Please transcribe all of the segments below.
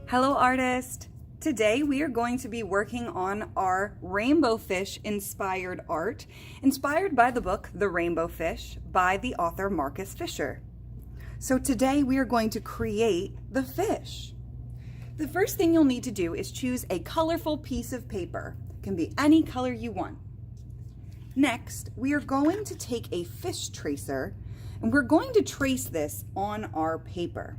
Hello artist! Today we are going to be working on our rainbow fish inspired art, inspired by the book The Rainbow Fish by the author Marcus Fisher. So today we are going to create the fish. The first thing you'll need to do is choose a colorful piece of paper. It can be any color you want. Next, we are going to take a fish tracer and we're going to trace this on our paper.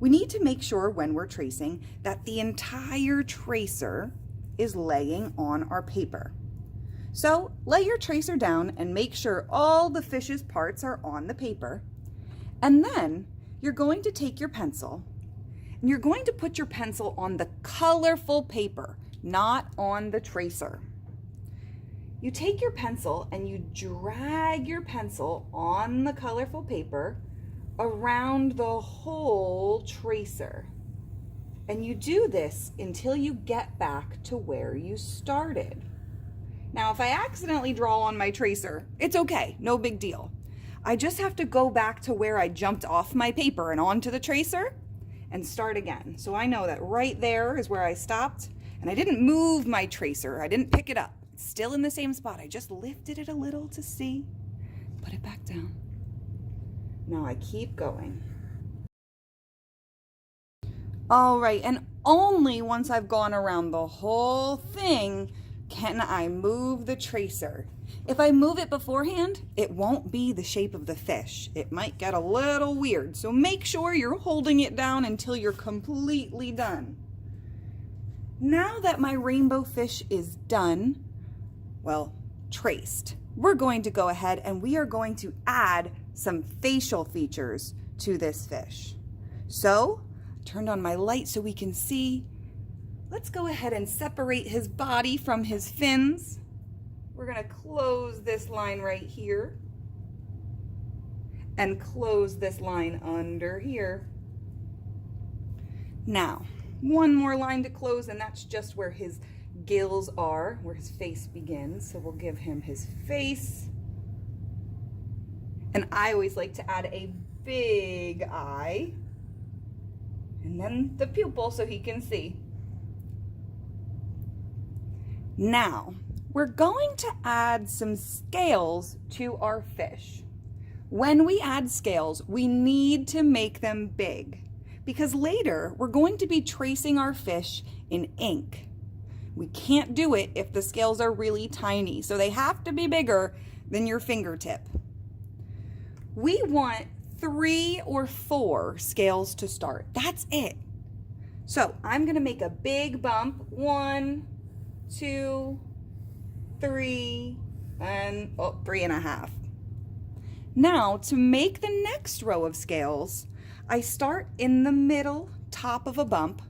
We need to make sure when we're tracing that the entire tracer is laying on our paper. So lay your tracer down and make sure all the fish's parts are on the paper. And then you're going to take your pencil and you're going to put your pencil on the colorful paper, not on the tracer. You take your pencil and you drag your pencil on the colorful paper around the whole tracer. And you do this until you get back to where you started. Now, if I accidentally draw on my tracer, it's okay, no big deal. I just have to go back to where I jumped off my paper and onto the tracer and start again. So I know that right there is where I stopped and I didn't move my tracer. I didn't pick it up. It's still in the same spot. I just lifted it a little to see, put it back down. Now I keep going. All right, and only once I've gone around the whole thing can I move the tracer. If I move it beforehand, it won't be the shape of the fish. It might get a little weird, so make sure you're holding it down until you're completely done. Now that my rainbow fish is done, well, traced, we're going to go ahead and we are going to add some facial features to this fish. So, turned on my light so we can see. Let's go ahead and separate his body from his fins. We're gonna close this line right here and close this line under here. Now, one more line to close, and that's just where his gills are, where his face begins. So we'll give him his face. And I always like to add a big eye and then the pupil so he can see. Now, we're going to add some scales to our fish. When we add scales, we need to make them big because later we're going to be tracing our fish in ink. We can't do it if the scales are really tiny, so they have to be bigger than your fingertip. We want 3 or 4 scales to start. That's it. So I'm gonna make a big bump. 1, 2, 3, and 3.5. Now to make the next row of scales, I start in the middle top of a bump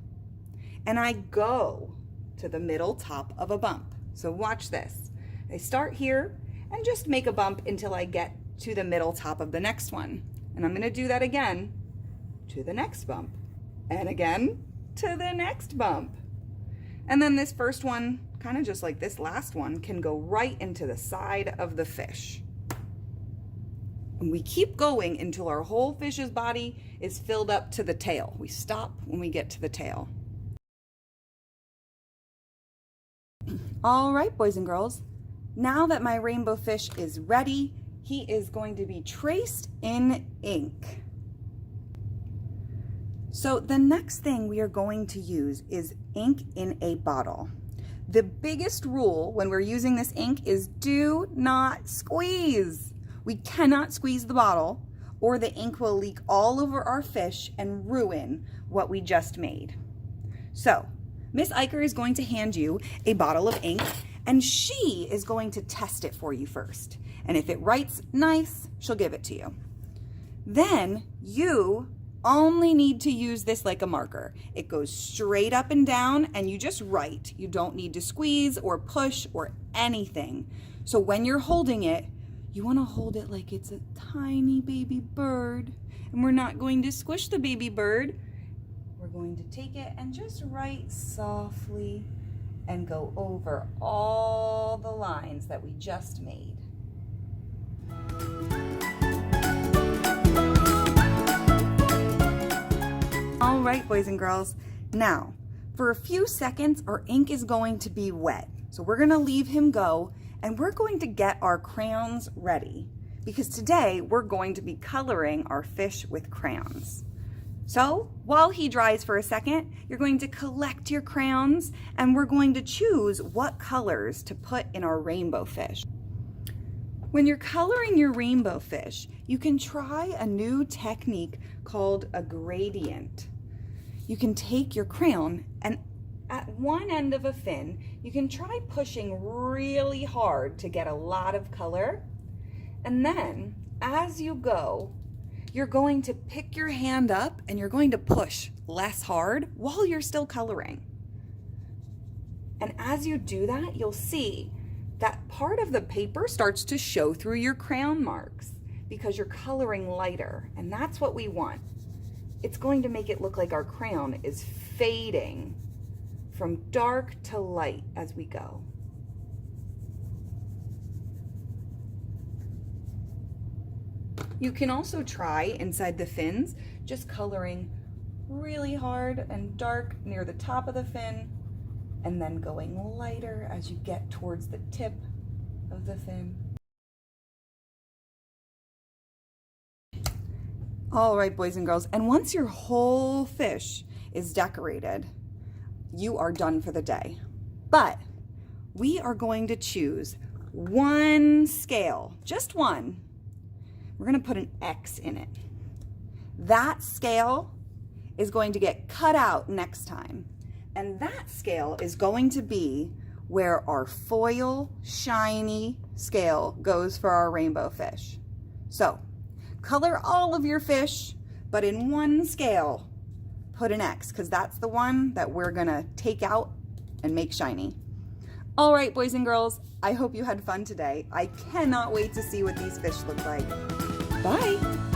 and I go to the middle top of a bump. So watch this. I start here and just make a bump until I get to the middle top of the next one. And I'm gonna do that again to the next bump and again to the next bump. And then this first one, kind of just like this last one, can go right into the side of the fish. And we keep going until our whole fish's body is filled up to the tail. We stop when we get to the tail. All right, boys and girls, now that my rainbow fish is ready, he is going to be traced in ink. So the next thing we are going to use is ink in a bottle. The biggest rule when we're using this ink is do not squeeze. We cannot squeeze the bottle or the ink will leak all over our fish and ruin what we just made. So Miss Eicher is going to hand you a bottle of ink and she is going to test it for you first. And if it writes nice, she'll give it to you. Then you only need to use this like a marker. It goes straight up and down and you just write. You don't need to squeeze or push or anything. So when you're holding it, you want to hold it like it's a tiny baby bird. And we're not going to squish the baby bird. We're going to take it and just write softly and go over all the lines that we just made. All right, boys and girls, Now, for a few seconds, our ink is going to be wet. So we're gonna leave him go and we're going to get our crayons ready because today we're going to be coloring our fish with crayons. So while he dries for a second, you're going to collect your crayons and we're going to choose what colors to put in our rainbow fish. When you're coloring your rainbow fish, you can try a new technique called a gradient. You can take your crayon and at one end of a fin, you can try pushing really hard to get a lot of color. And then as you go, you're going to pick your hand up and you're going to push less hard while you're still coloring. And as you do that, you'll see that part of the paper starts to show through your crayon marks because you're coloring lighter, and that's what we want. It's going to make it look like our crayon is fading from dark to light as we go. You can also try inside the fins, just coloring really hard and dark near the top of the fin, and then going lighter as you get towards the tip of the fin. All right, boys and girls, and once your whole fish is decorated, you are done for the day. But we are going to choose one scale, just one. We're gonna put an X in it. That scale is going to get cut out next time. And that scale is going to be where our foil shiny scale goes for our rainbow fish. So color all of your fish, but in one scale, put an X, because that's the one that we're gonna take out and make shiny. All right, boys and girls, I hope you had fun today. I cannot wait to see what these fish look like. Bye.